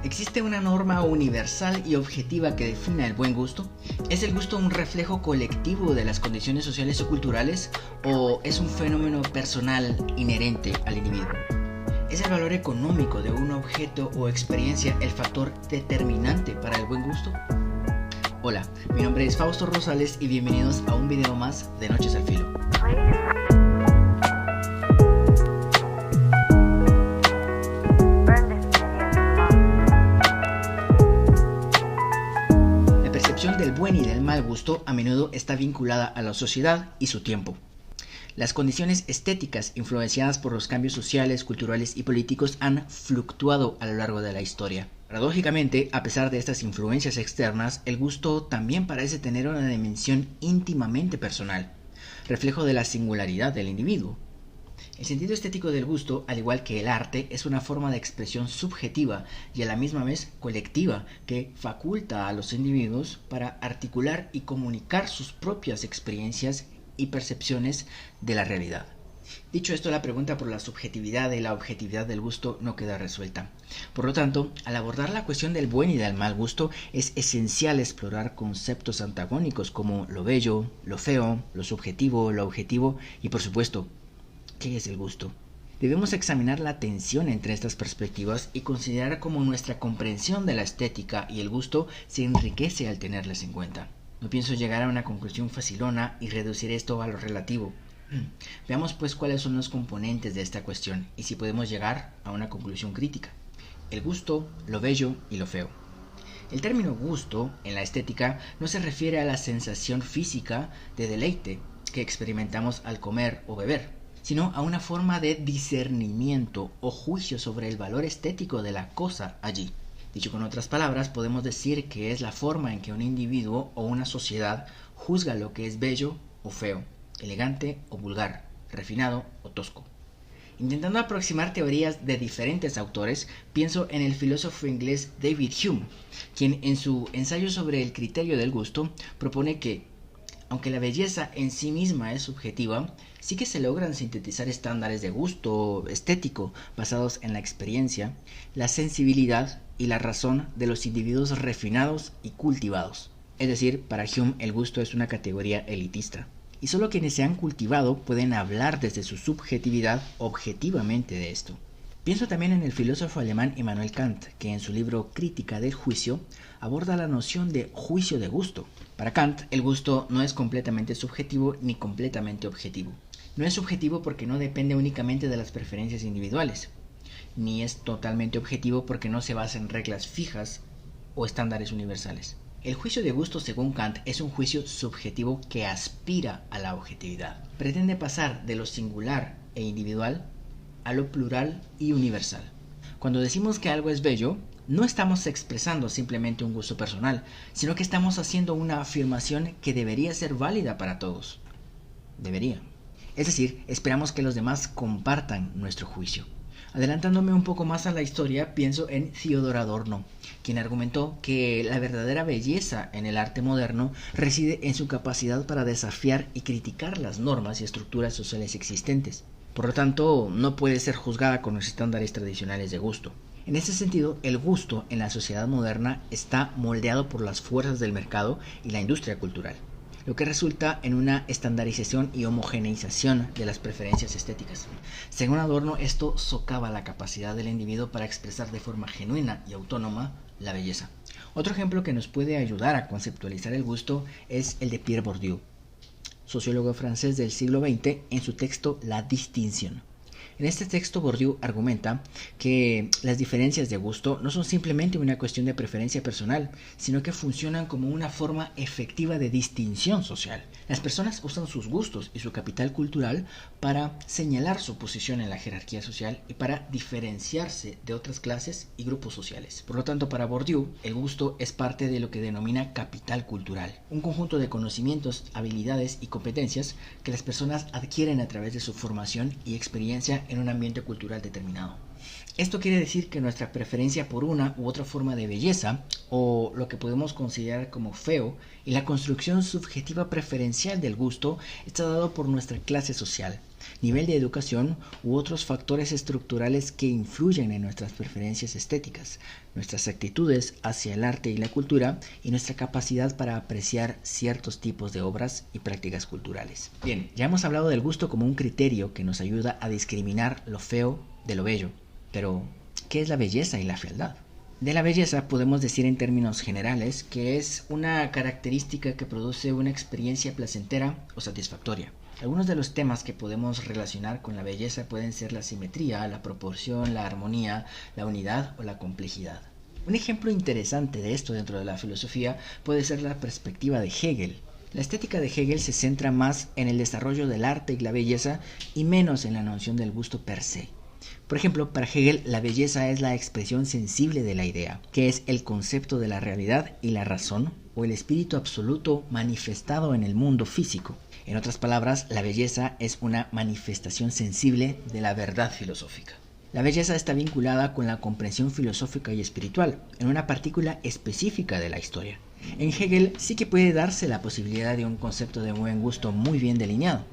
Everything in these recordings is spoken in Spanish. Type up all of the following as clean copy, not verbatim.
¿Existe una norma universal y objetiva que defina el buen gusto? ¿Es el gusto un reflejo colectivo de las condiciones sociales o culturales o es un fenómeno personal inherente al individuo? ¿Es el valor económico de un objeto o experiencia el factor determinante para el buen gusto? Hola, mi nombre es Fausto Rosales y bienvenidos a un video más de Noches al Filo. La percepción del buen y del mal gusto a menudo está vinculada a la sociedad y su tiempo. Las condiciones estéticas influenciadas por los cambios sociales, culturales y políticos han fluctuado a lo largo de la historia. Paradójicamente, a pesar de estas influencias externas, el gusto también parece tener una dimensión íntimamente personal, reflejo de la singularidad del individuo. El sentido estético del gusto, al igual que el arte, es una forma de expresión subjetiva y a la misma vez colectiva que faculta a los individuos para articular y comunicar sus propias experiencias y percepciones de la realidad. Dicho esto, la pregunta por la subjetividad y la objetividad del gusto no queda resuelta. Por lo tanto, al abordar la cuestión del buen y del mal gusto, es esencial explorar conceptos antagónicos como lo bello, lo feo, lo subjetivo, lo objetivo y, por supuesto, ¿qué es el gusto? Debemos examinar la tensión entre estas perspectivas y considerar cómo nuestra comprensión de la estética y el gusto se enriquece al tenerlas en cuenta. No pienso llegar a una conclusión facilona y reducir esto a lo relativo. Veamos pues cuáles son los componentes de esta cuestión y si podemos llegar a una conclusión crítica. El gusto, lo bello y lo feo. El término gusto en la estética no se refiere a la sensación física de deleite que experimentamos al comer o beber, sino a una forma de discernimiento o juicio sobre el valor estético de la cosa allí. Dicho con otras palabras, podemos decir que es la forma en que un individuo o una sociedad juzga lo que es bello o feo, elegante o vulgar, refinado o tosco. Intentando aproximar teorías de diferentes autores, pienso en el filósofo inglés David Hume, quien en su ensayo sobre el criterio del gusto propone que, aunque la belleza en sí misma es subjetiva, sí que se logran sintetizar estándares de gusto estético basados en la experiencia, la sensibilidad y la razón de los individuos refinados y cultivados. Es decir, para Hume el gusto es una categoría elitista, y solo quienes se han cultivado pueden hablar desde su subjetividad objetivamente de esto. Pienso también en el filósofo alemán Immanuel Kant, que en su libro Crítica del Juicio aborda la noción de juicio de gusto. Para Kant, el gusto no es completamente subjetivo ni completamente objetivo. No es subjetivo porque no depende únicamente de las preferencias individuales, ni es totalmente objetivo porque no se basa en reglas fijas o estándares universales. El juicio de gusto, según Kant, es un juicio subjetivo que aspira a la objetividad. Pretende pasar de lo singular e individual a lo plural y universal. Cuando decimos que algo es bello, no estamos expresando simplemente un gusto personal, sino que estamos haciendo una afirmación que debería ser válida para todos. Debería. Es decir, esperamos que los demás compartan nuestro juicio. Adelantándome un poco más a la historia, pienso en Theodor Adorno, quien argumentó que la verdadera belleza en el arte moderno reside en su capacidad para desafiar y criticar las normas y estructuras sociales existentes. Por lo tanto, no puede ser juzgada con los estándares tradicionales de gusto. En ese sentido, el gusto en la sociedad moderna está moldeado por las fuerzas del mercado y la industria cultural, lo que resulta en una estandarización y homogeneización de las preferencias estéticas. Según Adorno, esto socava la capacidad del individuo para expresar de forma genuina y autónoma la belleza. Otro ejemplo que nos puede ayudar a conceptualizar el gusto es el de Pierre Bourdieu, sociólogo francés del siglo XX, en su texto La Distinción. En este texto, Bourdieu argumenta que las diferencias de gusto no son simplemente una cuestión de preferencia personal, sino que funcionan como una forma efectiva de distinción social. Las personas usan sus gustos y su capital cultural para señalar su posición en la jerarquía social y para diferenciarse de otras clases y grupos sociales. Por lo tanto, para Bourdieu, el gusto es parte de lo que denomina capital cultural, un conjunto de conocimientos, habilidades y competencias que las personas adquieren a través de su formación y experiencia en un ambiente cultural determinado. Esto quiere decir que nuestra preferencia por una u otra forma de belleza, o lo que podemos considerar como feo, y la construcción subjetiva preferencial del gusto está dado por nuestra clase social, nivel de educación u otros factores estructurales que influyen en nuestras preferencias estéticas, nuestras actitudes hacia el arte y la cultura y nuestra capacidad para apreciar ciertos tipos de obras y prácticas culturales. Bien, ya hemos hablado del gusto como un criterio que nos ayuda a discriminar lo feo de lo bello, pero ¿qué es la belleza y la fealdad? De la belleza podemos decir en términos generales que es una característica que produce una experiencia placentera o satisfactoria. Algunos de los temas que podemos relacionar con la belleza pueden ser la simetría, la proporción, la armonía, la unidad o la complejidad. Un ejemplo interesante de esto dentro de la filosofía puede ser la perspectiva de Hegel. La estética de Hegel se centra más en el desarrollo del arte y la belleza y menos en la noción del gusto per se. Por ejemplo, para Hegel, la belleza es la expresión sensible de la idea, que es el concepto de la realidad y la razón, o el espíritu absoluto manifestado en el mundo físico. En otras palabras, la belleza es una manifestación sensible de la verdad filosófica. La belleza está vinculada con la comprensión filosófica y espiritual, en una partícula específica de la historia. En Hegel sí que puede darse la posibilidad de un concepto de buen gusto muy bien delineado,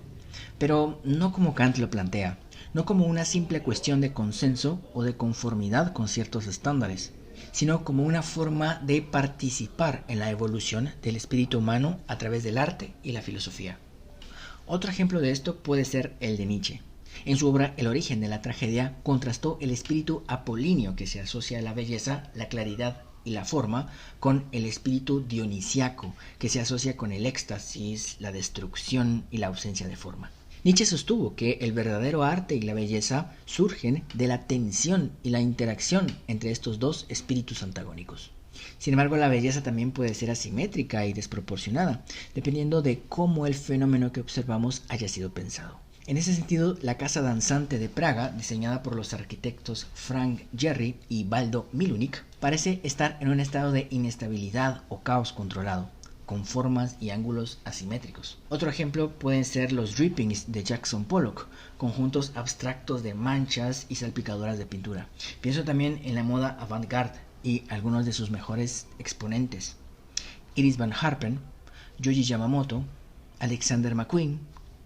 pero no como Kant lo plantea, no como una simple cuestión de consenso o de conformidad con ciertos estándares, sino como una forma de participar en la evolución del espíritu humano a través del arte y la filosofía. Otro ejemplo de esto puede ser el de Nietzsche. En su obra El origen de la tragedia contrastó el espíritu apolíneo que se asocia a la belleza, la claridad y la forma con el espíritu dionisiaco que se asocia con el éxtasis, la destrucción y la ausencia de forma. Nietzsche sostuvo que el verdadero arte y la belleza surgen de la tensión y la interacción entre estos dos espíritus antagónicos. Sin embargo, la belleza también puede ser asimétrica y desproporcionada, dependiendo de cómo el fenómeno que observamos haya sido pensado. En ese sentido, la Casa Danzante de Praga, diseñada por los arquitectos Frank Gehry y Valdo Milunik, parece estar en un estado de inestabilidad o caos controlado, con formas y ángulos asimétricos. Otro ejemplo pueden ser los drippings de Jackson Pollock, conjuntos abstractos de manchas y salpicaduras de pintura. Pienso también en la moda avant-garde y algunos de sus mejores exponentes: Iris Van Herpen, Yohji Yamamoto, Alexander McQueen,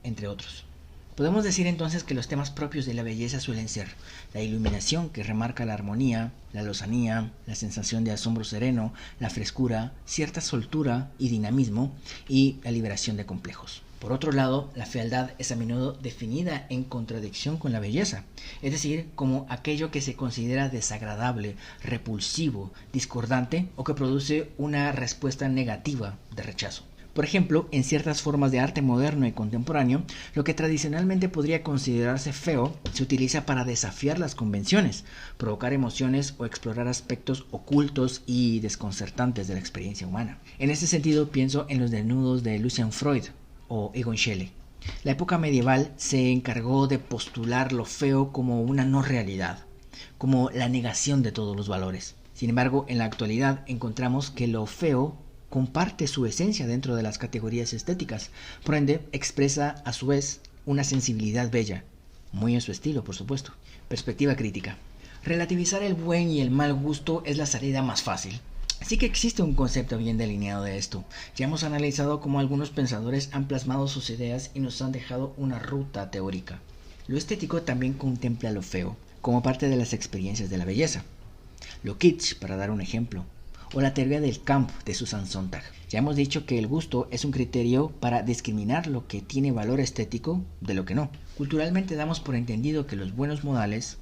entre otros. Podemos decir entonces que los temas propios de la belleza suelen ser la iluminación que remarca la armonía, la lozanía, la sensación de asombro sereno, la frescura, cierta soltura y dinamismo y la liberación de complejos. Por otro lado, la fealdad es a menudo definida en contradicción con la belleza, es decir, como aquello que se considera desagradable, repulsivo, discordante o que produce una respuesta negativa de rechazo. Por ejemplo, en ciertas formas de arte moderno y contemporáneo, lo que tradicionalmente podría considerarse feo se utiliza para desafiar las convenciones, provocar emociones o explorar aspectos ocultos y desconcertantes de la experiencia humana. En este sentido, pienso en los desnudos de Lucian Freud o Egon Schiele. La época medieval se encargó de postular lo feo como una no realidad, como la negación de todos los valores. Sin embargo, en la actualidad encontramos que lo feo comparte su esencia dentro de las categorías estéticas, por ende expresa a su vez una sensibilidad bella, muy en su estilo, por supuesto. Perspectiva crítica. Relativizar el buen y el mal gusto es la salida más fácil. Sí que existe un concepto bien delineado de esto. Ya hemos analizado cómo algunos pensadores han plasmado sus ideas y nos han dejado una ruta teórica. Lo estético también contempla lo feo, como parte de las experiencias de la belleza. Lo kitsch, para dar un ejemplo, o la teoría del camp de Susan Sontag. Ya hemos dicho que el gusto es un criterio para discriminar lo que tiene valor estético de lo que no. Culturalmente damos por entendido que los buenos modales,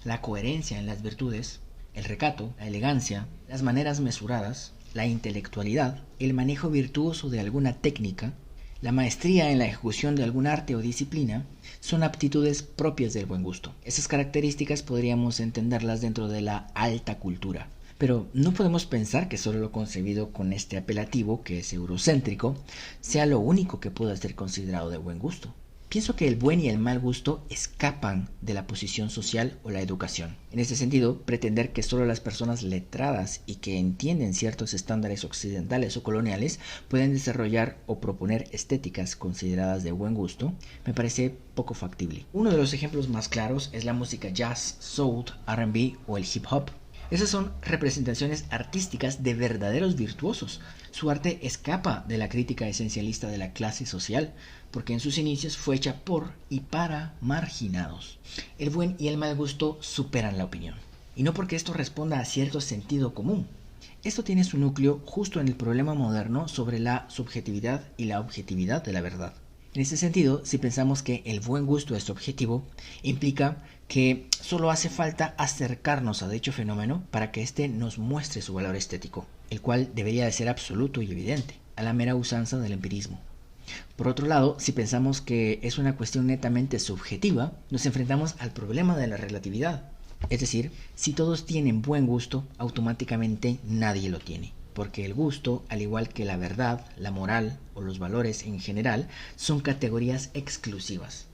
la coherencia en las virtudes, el recato, la elegancia, las maneras mesuradas, la intelectualidad, el manejo virtuoso de alguna técnica, la maestría en la ejecución de algún arte o disciplina, son aptitudes propias del buen gusto. Esas características podríamos entenderlas dentro de la alta cultura. Pero no podemos pensar que solo lo concebido con este apelativo, que es eurocéntrico, sea lo único que pueda ser considerado de buen gusto. Pienso que el buen y el mal gusto escapan de la posición social o la educación. En este sentido, pretender que solo las personas letradas y que entienden ciertos estándares occidentales o coloniales pueden desarrollar o proponer estéticas consideradas de buen gusto me parece poco factible. Uno de los ejemplos más claros es la música jazz, soul, R&B o el hip hop. Esas son representaciones artísticas de verdaderos virtuosos. Su arte escapa de la crítica esencialista de la clase social, porque en sus inicios fue hecha por y para marginados. El buen y el mal gusto superan la opinión. Y no porque esto responda a cierto sentido común. Esto tiene su núcleo justo en el problema moderno sobre la subjetividad y la objetividad de la verdad. En ese sentido, si pensamos que el buen gusto es objetivo, implica que solo hace falta acercarnos a dicho fenómeno para que éste nos muestre su valor estético, el cual debería de ser absoluto y evidente, a la mera usanza del empirismo. Por otro lado, si pensamos que es una cuestión netamente subjetiva, nos enfrentamos al problema de la relatividad. Es decir, si todos tienen buen gusto, automáticamente nadie lo tiene, porque el gusto, al igual que la verdad, la moral o los valores en general, son categorías exclusivas.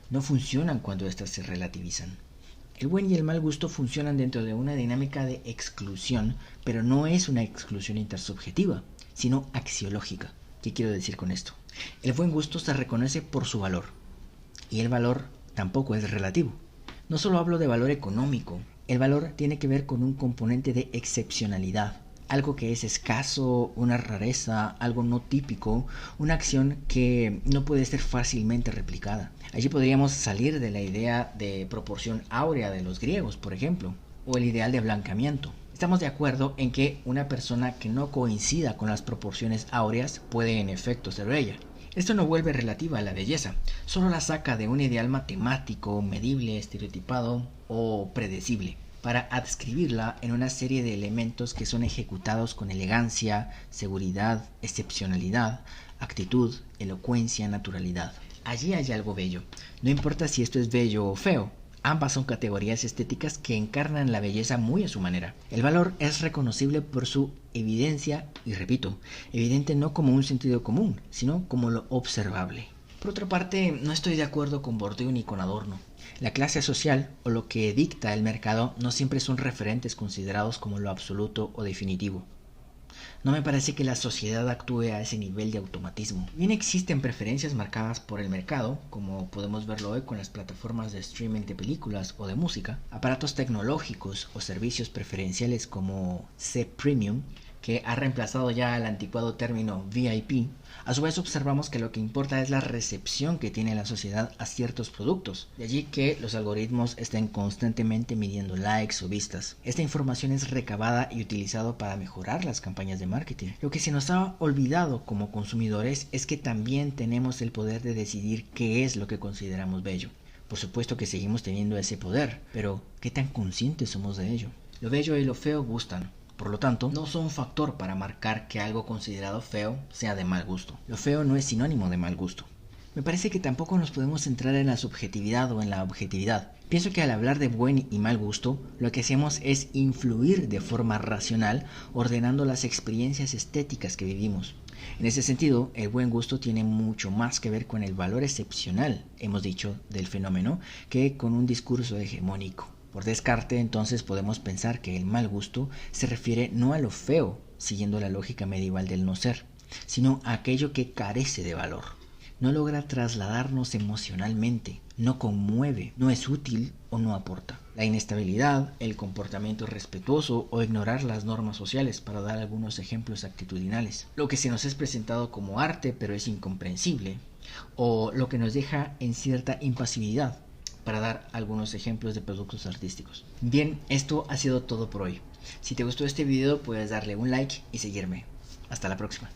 No funcionan cuando éstas se relativizan. El buen y el mal gusto funcionan dentro de una dinámica de exclusión, pero no es una exclusión intersubjetiva, sino axiológica. ¿Qué quiero decir con esto? El buen gusto se reconoce por su valor, y el valor tampoco es relativo. No solo hablo de valor económico, el valor tiene que ver con un componente de excepcionalidad, algo que es escaso, una rareza, algo no típico, una acción que no puede ser fácilmente replicada. Allí podríamos salir de la idea de proporción áurea de los griegos, por ejemplo, o el ideal de blancamiento. Estamos de acuerdo en que una persona que no coincida con las proporciones áureas puede en efecto ser bella. Esto no vuelve relativa a la belleza, solo la saca de un ideal matemático, medible, estereotipado o predecible, para adscribirla en una serie de elementos que son ejecutados con elegancia, seguridad, excepcionalidad, actitud, elocuencia, naturalidad. Allí hay algo bello, no importa si esto es bello o feo. Ambas son categorías estéticas que encarnan la belleza muy a su manera. El valor es reconocible por su evidencia, y repito, evidente no como un sentido común, sino como lo observable. Por otra parte, no estoy de acuerdo con Bourdieu ni con Adorno. La clase social o lo que dicta el mercado no siempre son referentes considerados como lo absoluto o definitivo. No me parece que la sociedad actúe a ese nivel de automatismo. Bien existen preferencias marcadas por el mercado, como podemos verlo hoy con las plataformas de streaming de películas o de música, aparatos tecnológicos o servicios preferenciales como C Premium, que ha reemplazado ya el anticuado término VIP. A su vez observamos que lo que importa es la recepción que tiene la sociedad a ciertos productos, de allí que los algoritmos estén constantemente midiendo likes o vistas. Esta información es recabada y utilizada para mejorar las campañas de marketing. Lo que se nos ha olvidado como consumidores es que también tenemos el poder de decidir qué es lo que consideramos bello. Por supuesto que seguimos teniendo ese poder, pero ¿qué tan conscientes somos de ello? Lo bello y lo feo gustan. Por lo tanto, no son un factor para marcar que algo considerado feo sea de mal gusto. Lo feo no es sinónimo de mal gusto. Me parece que tampoco nos podemos centrar en la subjetividad o en la objetividad. Pienso que al hablar de buen y mal gusto, lo que hacemos es influir de forma racional, ordenando las experiencias estéticas que vivimos. En ese sentido, el buen gusto tiene mucho más que ver con el valor excepcional, hemos dicho, del fenómeno, que con un discurso hegemónico. Por descarte, entonces, podemos pensar que el mal gusto se refiere no a lo feo, siguiendo la lógica medieval del no ser, sino a aquello que carece de valor. No logra trasladarnos emocionalmente, no conmueve, no es útil o no aporta. La inestabilidad, el comportamiento irrespetuoso o ignorar las normas sociales, para dar algunos ejemplos actitudinales. Lo que se nos es presentado como arte pero es incomprensible, o lo que nos deja en cierta impasibilidad, para dar algunos ejemplos de productos artísticos. Bien, esto ha sido todo por hoy. Si te gustó este video puedes darle un like y seguirme. Hasta la próxima.